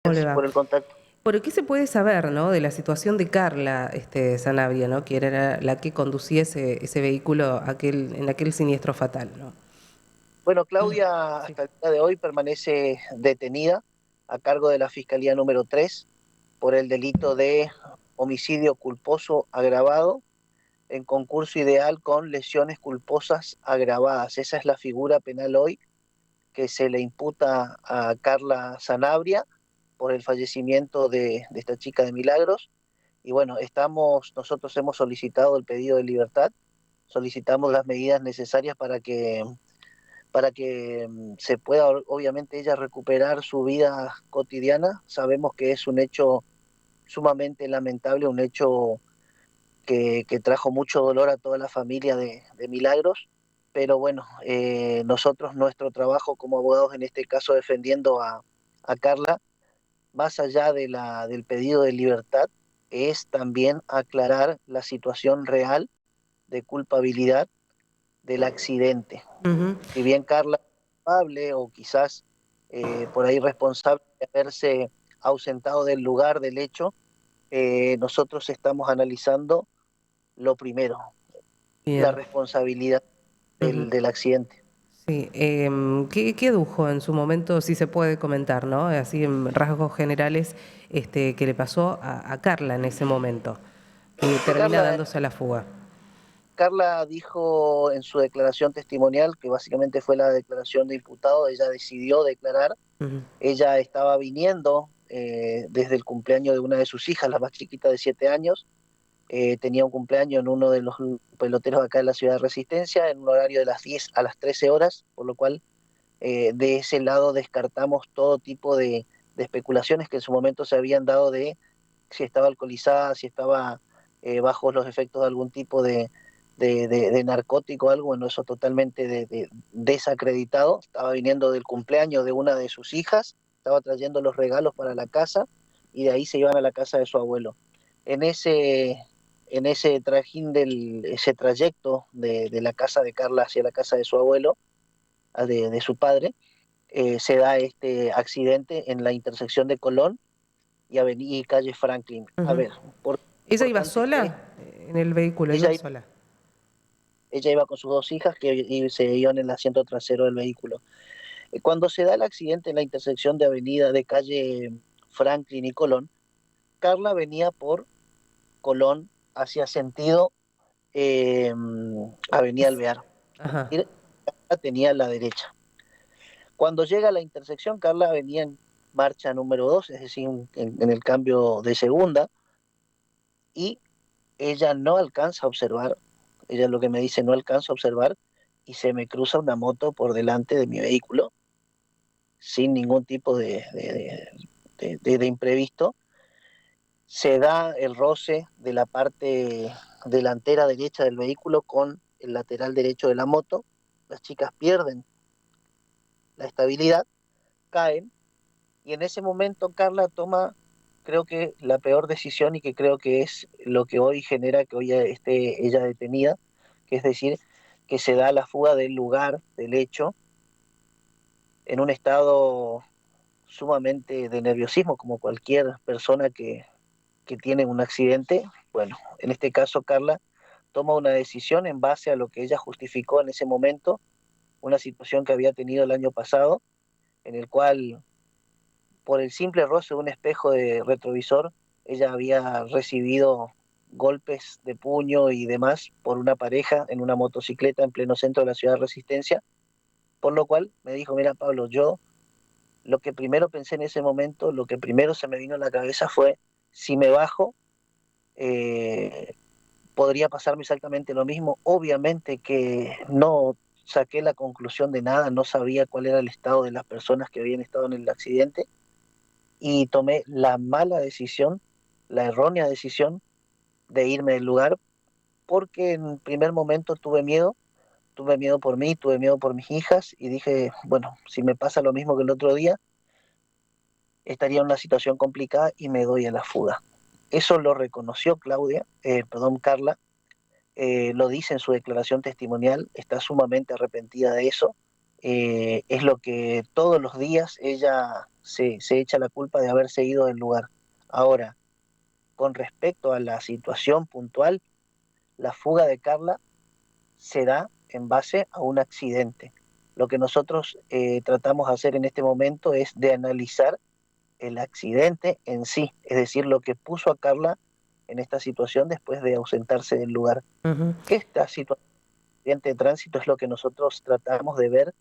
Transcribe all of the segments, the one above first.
¿Cómo le va? Por el contacto. ¿Por qué se puede saber, no, de la situación de Carla Sanabria, ¿no? Que era la que conducía ese vehículo en aquel siniestro fatal, ¿no? Bueno, Claudia Sí. hasta el día de hoy permanece detenida a cargo de la Fiscalía número 3 por el delito de homicidio culposo agravado en concurso ideal con lesiones culposas agravadas. Esa es la figura penal hoy que se le imputa a Carla Sanabria por el fallecimiento de esta chica de Milagros. Y bueno, nosotros hemos solicitado el pedido de libertad, solicitamos las medidas necesarias para que se pueda, obviamente, ella recuperar su vida cotidiana. Sabemos que es un hecho sumamente lamentable, un hecho que trajo mucho dolor a toda la familia de Milagros, pero bueno, nosotros, nuestro trabajo como abogados, en este caso defendiendo a Carla, más allá del pedido de libertad, es también aclarar la situación real de culpabilidad del accidente. Ujú. Si bien Carla es culpable o quizás por ahí responsable de haberse ausentado del lugar del hecho, nosotros estamos analizando lo primero, la Bien. responsabilidad Ujú. del accidente. Sí. ¿Qué adujo en su momento, si se puede comentar, ¿no? Así en rasgos generales, que le pasó a Carla en ese momento, que termina Carla, dándose a la fuga. Carla dijo en su declaración testimonial, que básicamente fue la declaración de imputado, ella decidió declarar. Ujú. Ella estaba viniendo desde el cumpleaños de una de sus hijas, la más chiquita de 7 años. Tenía un cumpleaños en uno de los peloteros acá de la ciudad de Resistencia, en un horario de las 10 a las 13 horas, por lo cual de ese lado descartamos todo tipo de especulaciones que en su momento se habían dado de si estaba alcoholizada, si estaba bajo los efectos de algún tipo de narcótico o algo. Bueno, eso totalmente desacreditado. Estaba viniendo del cumpleaños de una de sus hijas, estaba trayendo los regalos para la casa y de ahí se iban a la casa de su abuelo. En ese trajín ese trayecto de la casa de Carla hacia la casa de su abuelo, de su padre, se da este accidente en la intersección de Colón y Avenida y calle Franklin. A Ujú. ver, ¿Ella iba importante que sola en el vehículo? ¿Iba ella, sola? ella iba con sus dos hijas que se iban en el asiento trasero del vehículo. Cuando se da el accidente en la intersección de avenida de calle Franklin y Colón, Carla venía por Colón hacia sentido Avenida Es- Alvear. Es Ajá. decir, Carla tenía la derecha. Cuando llega a la intersección, Carla venía en marcha número 2, es decir, en el cambio de segunda, y ella no alcanza a observar, ella lo que me dice, no alcanza a observar, y se me cruza una moto por delante de mi vehículo, sin ningún tipo de imprevisto. Se da el roce de la parte delantera derecha del vehículo con el lateral derecho de la moto. Las chicas pierden la estabilidad, caen, y en ese momento Carla toma, creo que la peor decisión, y que creo que es lo que hoy genera que hoy esté ella detenida, que es decir, que se da la fuga del lugar del hecho en un estado sumamente de nerviosismo, como cualquier persona que tiene un accidente. Bueno, en este caso Carla toma una decisión en base a lo que ella justificó en ese momento, una situación que había tenido el año pasado, en el cual por el simple roce de un espejo de retrovisor, ella había recibido golpes de puño y demás por una pareja en una motocicleta en pleno centro de la ciudad de Resistencia, por lo cual me dijo, mira Pablo, yo lo que primero pensé en ese momento, lo que primero se me vino a la cabeza fue, si me bajo, eh, podría pasarme exactamente lo mismo. Obviamente que no saqué la conclusión de nada, no sabía cuál era el estado de las personas que habían estado en el accidente, y tomé la mala decisión, la errónea decisión de irme del lugar, porque en primer momento tuve miedo por mí, tuve miedo por mis hijas, y dije, bueno, si me pasa lo mismo que el otro día, estaría en una situación complicada y me doy a la fuga. Eso lo reconoció Carla, lo dice en su declaración testimonial, está sumamente arrepentida de eso. es lo que todos los días ella se echa la culpa de haberse ido del lugar. Ahora, con respecto a la situación puntual, la fuga de Carla se da en base a un accidente. Lo que nosotros tratamos de hacer en este momento es de analizar el accidente en sí, es decir, lo que puso a Carla en esta situación después de ausentarse del lugar. Ujú. Esta situación de tránsito es lo que nosotros tratamos de ver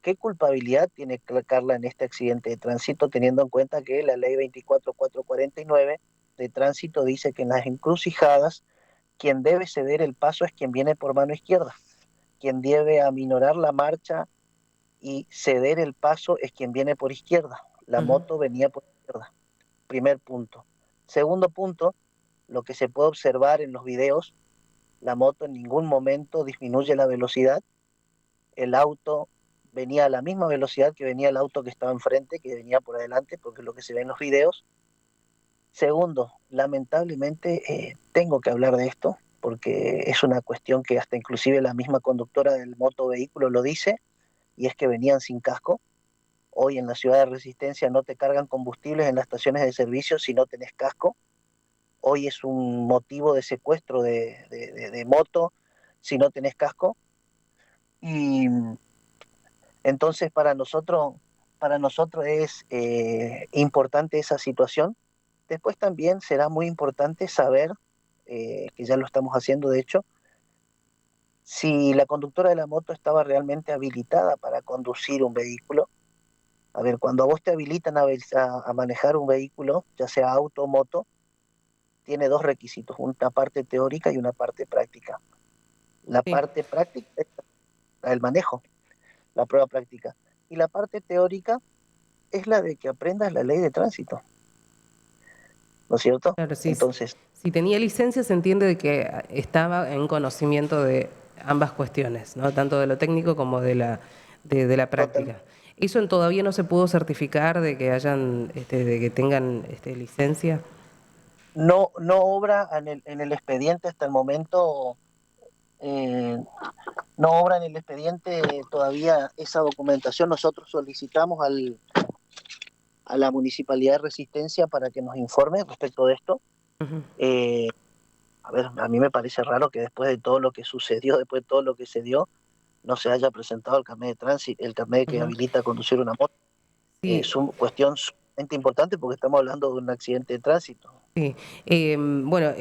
qué culpabilidad tiene Carla en este accidente de tránsito, teniendo en cuenta que la ley 24449 de tránsito dice que en las encrucijadas quien debe ceder el paso es quien viene por mano izquierda, quien debe aminorar la marcha y ceder el paso es quien viene por izquierda. La Ujú. moto venía por izquierda. Primer punto. Segundo punto, lo que se puede observar en los videos, la moto en ningún momento disminuye la velocidad, el auto venía a la misma velocidad que venía el auto que estaba enfrente, que venía por adelante, porque es lo que se ve en los videos. Segundo, lamentablemente tengo que hablar de esto, porque es una cuestión que hasta inclusive la misma conductora del motovehículo lo dice, y es que venían sin casco. Hoy en la ciudad de Resistencia no te cargan combustibles en las estaciones de servicio si no tenés casco. Hoy es un motivo de secuestro de moto si no tenés casco. Y entonces para nosotros es importante esa situación. Después también será muy importante saber, que ya lo estamos haciendo de hecho, si la conductora de la moto estaba realmente habilitada para conducir un vehículo. A ver, cuando a vos te habilitan a manejar un vehículo, ya sea auto o moto, tiene dos requisitos, una parte teórica y una parte práctica. La Sí. parte práctica es el manejo, la prueba práctica. Y la parte teórica es la de que aprendas la ley de tránsito, ¿no es cierto? Claro, sí. Entonces, Si tenía licencia se entiende de que estaba en conocimiento de ambas cuestiones, ¿no? Tanto de lo técnico como de la total, práctica. ¿Eso todavía no se pudo certificar de que hayan, de que tengan licencia? no obra en el expediente hasta el momento, eh, no obra en el expediente todavía esa documentación. Nosotros solicitamos a la Municipalidad de Resistencia para que nos informe respecto de esto. Ujú. Eh, a ver, a mí me parece raro que después de todo lo que sucedió, después de todo lo que se dio, no se haya presentado el carnet de tránsito, el carnet que Ujú. habilita a conducir una moto. Sí, Es una cuestión sumamente importante porque estamos hablando de un accidente de tránsito. sí, bueno,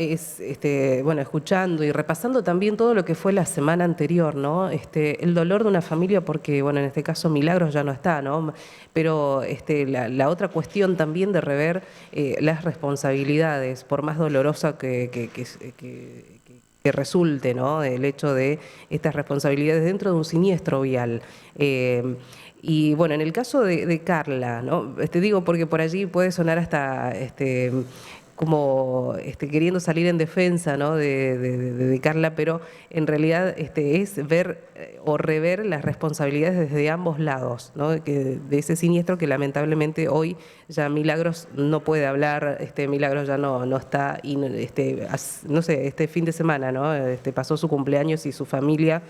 bueno, escuchando y repasando también todo lo que fue la semana anterior, ¿no? El dolor de una familia, porque, bueno, en este caso Milagros ya no está, ¿no? Pero la otra cuestión también de rever las responsabilidades, por más dolorosa que resulte, ¿no? El hecho de estas responsabilidades dentro de un siniestro vial. Y bueno, en el caso de Carla, ¿no? Digo porque por allí puede sonar hasta como queriendo salir en defensa, ¿no? de Carla, pero en realidad es ver o rever las responsabilidades desde ambos lados, ¿no? De ese siniestro que lamentablemente hoy ya Milagros no puede hablar, Milagros ya no está, y no sé, este fin de semana, ¿no? Pasó su cumpleaños y su familia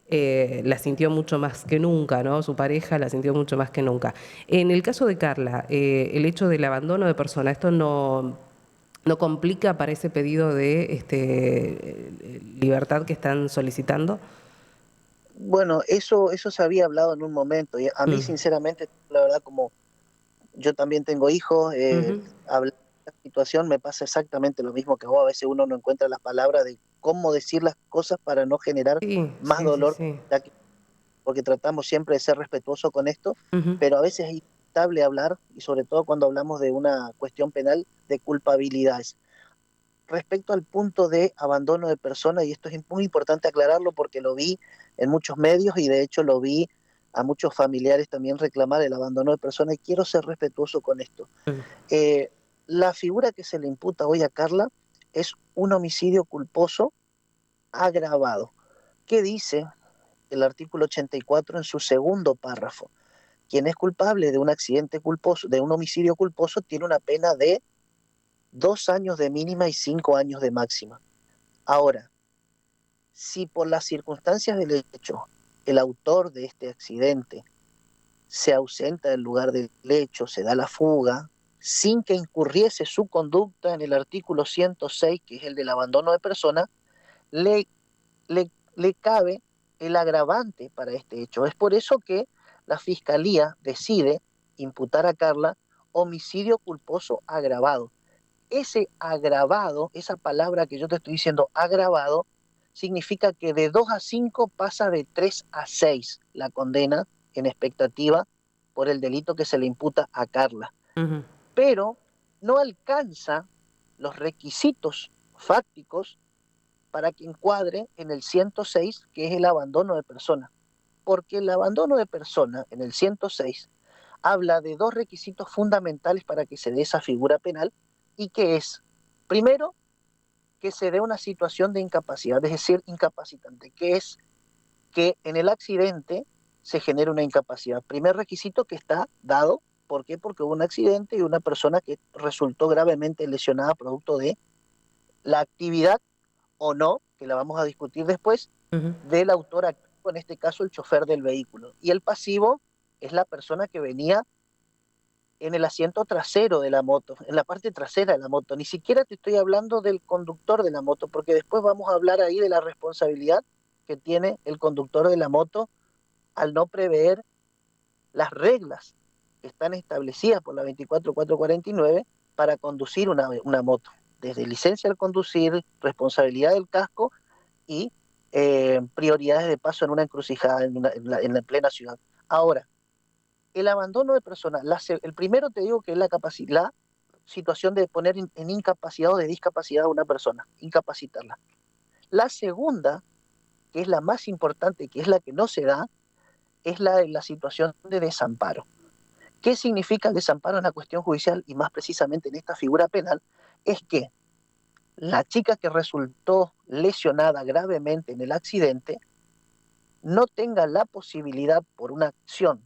la sintió mucho más que nunca, ¿no? Su pareja la sintió mucho más que nunca. En el caso de Carla, el hecho del abandono de persona, ¿esto no complica para ese pedido de libertad que están solicitando? Bueno, eso se había hablado en un momento y a mí Mm. sinceramente, la verdad, como yo también tengo hijos, Ujú. hablar de esta situación me pasa exactamente lo mismo que vos. A veces uno no encuentra las palabras de cómo decir las cosas para no generar Sí, más sí, sí, dolor, sí. porque tratamos siempre de ser respetuosos con esto, Ujú. pero a veces es inevitable hablar, y sobre todo cuando hablamos de una cuestión penal, de culpabilidades. Respecto al punto de abandono de personas, y esto es muy importante aclararlo porque lo vi en muchos medios y de hecho lo vi a muchos familiares también reclamar el abandono de personas, y quiero ser respetuoso con esto. Mm. Eh, la figura que se le imputa hoy a Carla es un homicidio culposo agravado. ¿Qué dice el artículo 84 en su segundo párrafo? Quien es culpable de un accidente culposo, de un homicidio culposo, tiene una pena de 2 años de mínima y 5 años de máxima. Ahora, si por las circunstancias del hecho el autor de este accidente se ausenta del lugar del hecho, se da la fuga, sin que incurriese su conducta en el artículo 106, que es el del abandono de persona, le, le cabe el agravante para este hecho. Es por eso que la Fiscalía decide imputar a Carla homicidio culposo agravado. Ese agravado, esa palabra que yo te estoy diciendo, agravado, significa que de 2 a 5 pasa de 3 a 6 la condena en expectativa por el delito que se le imputa a Carla. Ujú. Pero no alcanza los requisitos fácticos para que encuadre en el 106, que es el abandono de persona. Porque el abandono de persona en el 106 habla de dos requisitos fundamentales para que se dé esa figura penal, y que es, primero, que se dé una situación de incapacidad, es decir, incapacitante, que es que en el accidente se genere una incapacidad. Primer requisito que está dado, ¿por qué? Porque hubo un accidente y una persona que resultó gravemente lesionada producto de la actividad o no, que la vamos a discutir después, Ujú. del autor activo, en este caso el chofer del vehículo. Y el pasivo es la persona que venía en el asiento trasero de la moto, en la parte trasera de la moto. Ni siquiera te estoy hablando del conductor de la moto, porque después vamos a hablar ahí de la responsabilidad que tiene el conductor de la moto al no prever las reglas que están establecidas por la 24449 para conducir una moto, desde licencia al conducir, responsabilidad del casco y prioridades de paso en una encrucijada en la plena ciudad. Ahora, el abandono de personas, el primero te digo que es la situación de poner en incapacidad o de discapacidad a una persona, incapacitarla. La segunda, que es la más importante, que es la que no se da, es la situación de desamparo. ¿Qué significa el desamparo en la cuestión judicial y más precisamente en esta figura penal? Es que la chica que resultó lesionada gravemente en el accidente no tenga la posibilidad, por una acción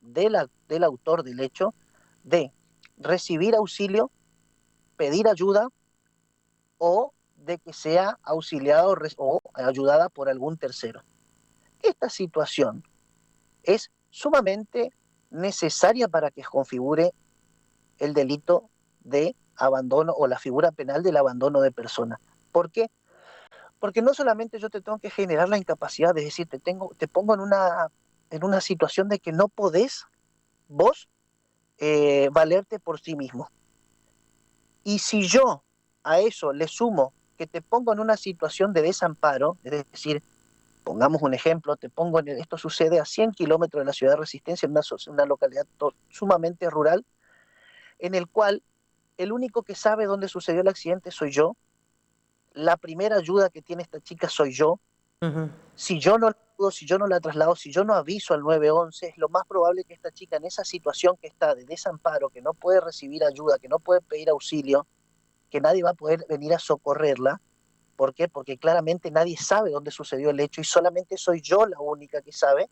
del autor del hecho, de recibir auxilio, pedir ayuda o de que sea auxiliado o ayudada por algún tercero. Esta situación es sumamente necesaria para que configure el delito de abandono o la figura penal del abandono de persona. ¿Por qué? Porque no solamente yo te tengo que generar la incapacidad, es decir, te pongo en una situación de que no podés vos valerte por sí mismo. Y si yo a eso le sumo que te pongo en una situación de desamparo, es decir, pongamos un ejemplo, esto sucede a 100 kilómetros de la ciudad de Resistencia, en una localidad sumamente rural, en el cual el único que sabe dónde sucedió el accidente soy yo, la primera ayuda que tiene esta chica soy yo. Ujú. Si yo no la ayudo, si yo no la traslado, si yo no aviso al 911, es lo más probable que esta chica en esa situación que está de desamparo, que no puede recibir ayuda, que no puede pedir auxilio, que nadie va a poder venir a socorrerla. ¿Por qué? Porque claramente nadie sabe dónde sucedió el hecho y solamente soy yo la única que sabe.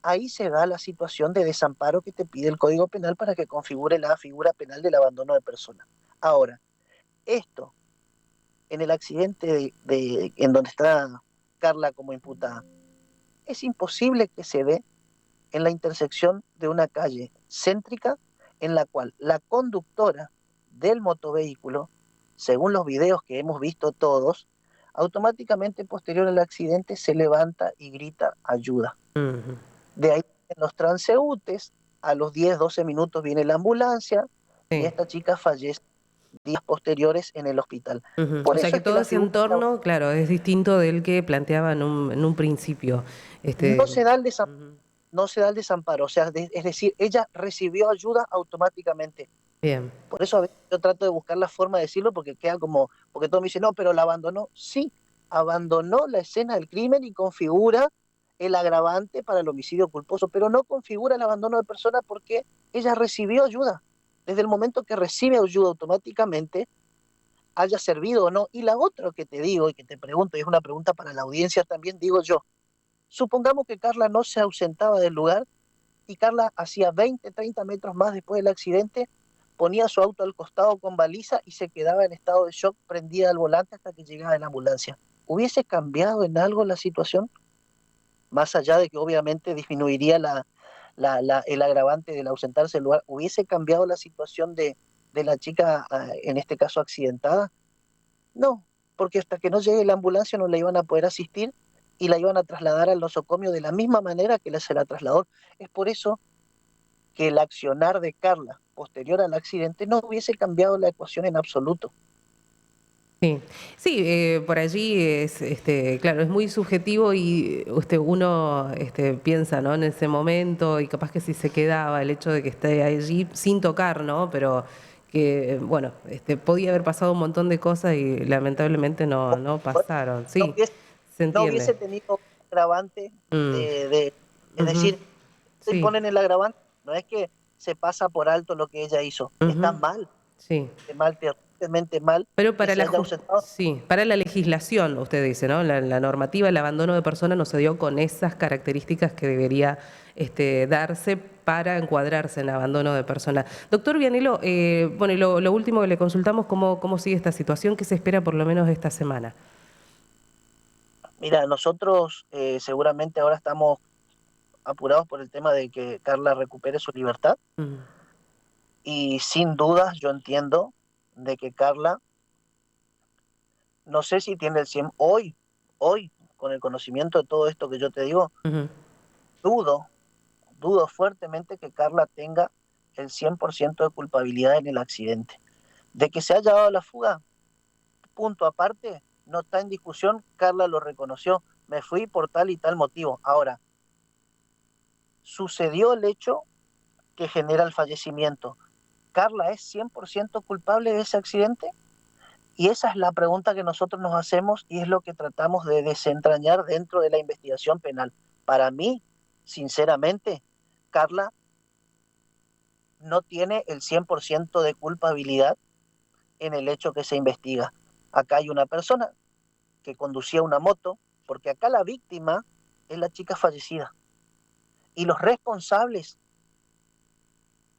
Ahí se da la situación de desamparo que te pide el Código Penal para que configure la figura penal del abandono de persona. Ahora, esto en el accidente en donde está Carla como imputada, es imposible que se dé en la intersección de una calle céntrica en la cual la conductora del motovehículo, según los videos que hemos visto todos, automáticamente posterior al accidente se levanta y grita ayuda. Ujú. De ahí en los transeúntes, a los 10, 12 minutos viene la ambulancia y Sí. esta chica fallece días posteriores en el hospital. Ujú. O Por sea eso que es que todo la ese figura entorno, claro, es distinto del que planteaba en un principio. no Este, se da el ujú. no se da el desamparo, o sea, es decir, ella recibió ayuda automáticamente. Bien. Por eso a veces yo trato de buscar la forma de decirlo porque queda como, porque todos me dicen, no, pero la abandonó. Sí, abandonó la escena del crimen y configura el agravante para el homicidio culposo, pero no configura el abandono de persona porque ella recibió ayuda. Desde el momento que recibe ayuda automáticamente, haya servido o no. Y la otra que te digo y que te pregunto, y es una pregunta para la audiencia también, digo yo, supongamos que Carla no se ausentaba del lugar y Carla hacía 20, 30 metros más después del accidente, ponía su auto al costado con baliza y se quedaba en estado de shock, prendida al volante hasta que llegaba la ambulancia. ¿Hubiese cambiado en algo la situación? más allá de que obviamente disminuiría el agravante del ausentarse del lugar, ¿hubiese cambiado la situación de la chica, en este caso accidentada? No, porque hasta que no llegue la ambulancia no la iban a poder asistir y la iban a trasladar al nosocomio de la misma manera que se la trasladó. Es por eso que el accionar de Carla posterior al accidente no hubiese cambiado la ecuación en absoluto. Sí, sí, por allí es, claro, es muy subjetivo y uno piensa, ¿no? En ese momento y capaz que si se quedaba el hecho de que esté allí sin tocar, ¿no? Pero que, bueno, podía haber pasado un montón de cosas y lamentablemente no Bueno, pasaron. no Sí, hubiese, se no entiende. hubiese tenido agravante Mm, es ujú, decir, te sí, imponen el agravante, no es que se pasa por alto lo que ella hizo, ujú, sí. está mal, terriblemente mal Pero que para se la haya ausentado. sí, para la legislación, usted dice, ¿no? La normativa, el abandono de persona no se dio con esas características que debería darse para encuadrarse en abandono de persona. Doctor Vianello, bueno, y lo último que le consultamos, ¿cómo sigue esta situación? ¿Qué se espera por lo menos esta semana? Mira, nosotros seguramente ahora estamos apurados por el tema de que Carla recupere su libertad Mm, y sin dudas yo entiendo de que Carla, no sé si tiene el 100 hoy, con el conocimiento de todo esto que yo te digo, ujú, dudo, dudo fuertemente que Carla tenga el 100% de culpabilidad en el accidente. De que se haya dado la fuga, punto aparte, no está en discusión, Carla lo reconoció, me fui por tal y tal motivo. Ahora, sucedió el hecho que genera el fallecimiento. ¿Carla es 100% culpable de ese accidente? Y esa es la pregunta que nosotros nos hacemos y es lo que tratamos de desentrañar dentro de la investigación penal. Para mí, sinceramente, Carla no tiene el 100% de culpabilidad en el hecho que se investiga. Acá hay una persona que conducía una moto, porque acá la víctima es la chica fallecida y los responsables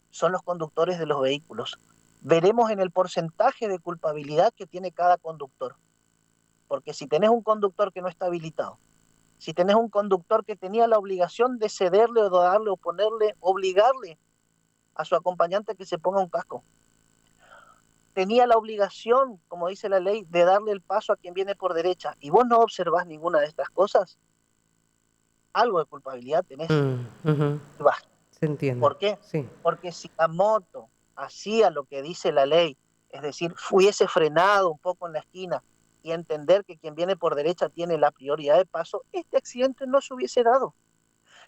son los conductores de los vehículos. Veremos en el porcentaje de culpabilidad que tiene cada conductor, porque si tenés un conductor que no está habilitado, si tenés un conductor que tenía la obligación de cederle o darle o ponerle, obligarle a su acompañante que se ponga un casco, tenía la obligación, como dice la ley, de darle el paso a quien viene por derecha, y vos no observás ninguna de estas cosas, algo de culpabilidad tenés. ujú, se entiende, ¿Por qué? sí. Porque si la moto hacía lo que dice la ley, es decir, hubiese frenado un poco en la esquina y entender que quien viene por derecha tiene la prioridad de paso, este accidente no se hubiese dado.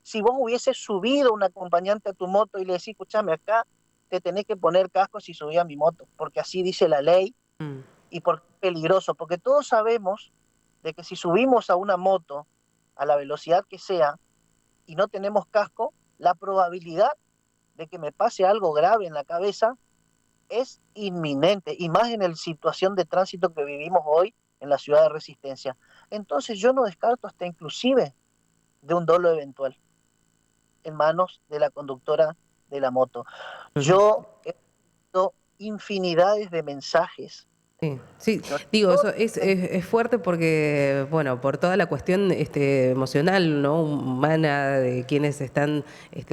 Si vos hubieses subido un acompañante a tu moto y le decís, escúchame, acá te tenés que poner casco si subí a mi moto, porque así dice la ley Mm, y porque es peligroso, porque todos sabemos de que si subimos a una moto a la velocidad que sea y no tenemos casco, la probabilidad de que me pase algo grave en la cabeza es inminente, y más en la situación de tránsito que vivimos hoy en la ciudad de Resistencia. Entonces yo no descarto hasta inclusive de un dolo eventual en manos de la conductora de la moto. ujú. Yo he visto infinidades de mensajes. Sí, sí, Yo digo, no, eso es fuerte porque, bueno, por toda la cuestión emocional, ¿no? Humana de quienes están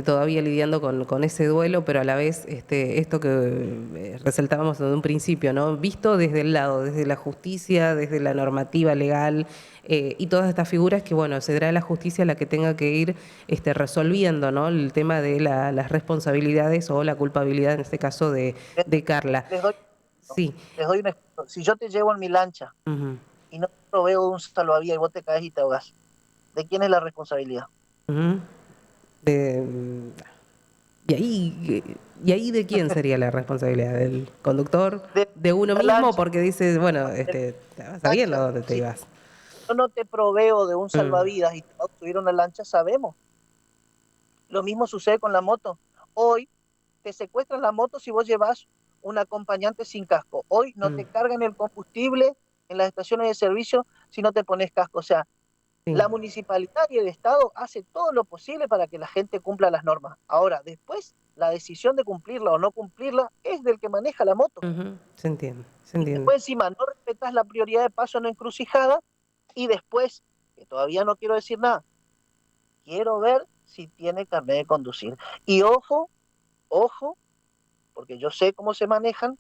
todavía lidiando con ese duelo, pero a la vez esto que resaltábamos en un principio, ¿no? Visto desde el lado, desde la justicia, desde la normativa legal y todas estas figuras que, bueno, será la justicia la que tenga que ir resolviendo, ¿no? El tema de las responsabilidades o la culpabilidad, en este caso, les, de Carla. les doy, Sí. les doy un ejemplo. Si yo te llevo en mi lancha Ujú. y no te proveo de un salvavidas y vos te caes y te ahogas, ¿de quién es la responsabilidad? Ujú. De, y ahí de quién sería la responsabilidad, ¿del conductor? De ¿De uno la mismo? lancha, Porque dices, bueno, de estabas la sabiendo lancha. dónde te Si ibas. yo no te proveo de un Mm, salvavidas y te vas a subir a una lancha, sabemos. Lo mismo sucede con la moto. Hoy te secuestran la moto si vos llevas un acompañante sin casco. Hoy no mm, te cargan el combustible en las estaciones de servicio si no te pones casco. O sea, sí, la municipalidad y el Estado hace todo lo posible para que la gente cumpla las normas. Ahora, después, la decisión de cumplirla o no cumplirla es del que maneja la moto. ujú, se entiende, se Y entiende. después encima no respetas la prioridad de paso en la encrucijada y después, que todavía no quiero decir nada, quiero ver si tiene carnet de conducir. Y ojo, ojo, porque yo sé cómo se manejan,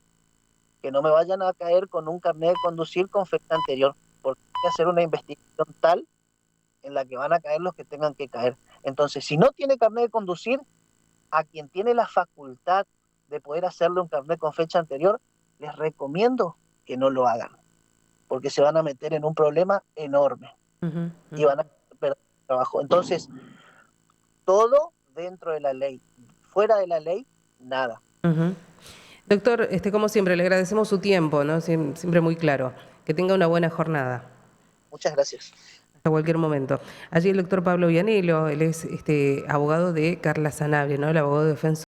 que no me vayan a caer con un carnet de conducir con fecha anterior, porque hay que hacer una investigación tal en la que van a caer los que tengan que caer. Entonces, si no tiene carnet de conducir, a quien tiene la facultad de poder hacerle un carnet con fecha anterior, les recomiendo que no lo hagan, porque se van a meter en un problema enorme y van a perder el trabajo. Entonces, todo dentro de la ley. Fuera de la ley, nada. Doctor, como siempre, le agradecemos su tiempo, ¿no? Siempre muy claro. Que tenga una buena jornada. Muchas gracias. Hasta cualquier momento. Allí el doctor Pablo Vianello, él es abogado de Carla Sanabria, ¿no? El abogado defensor.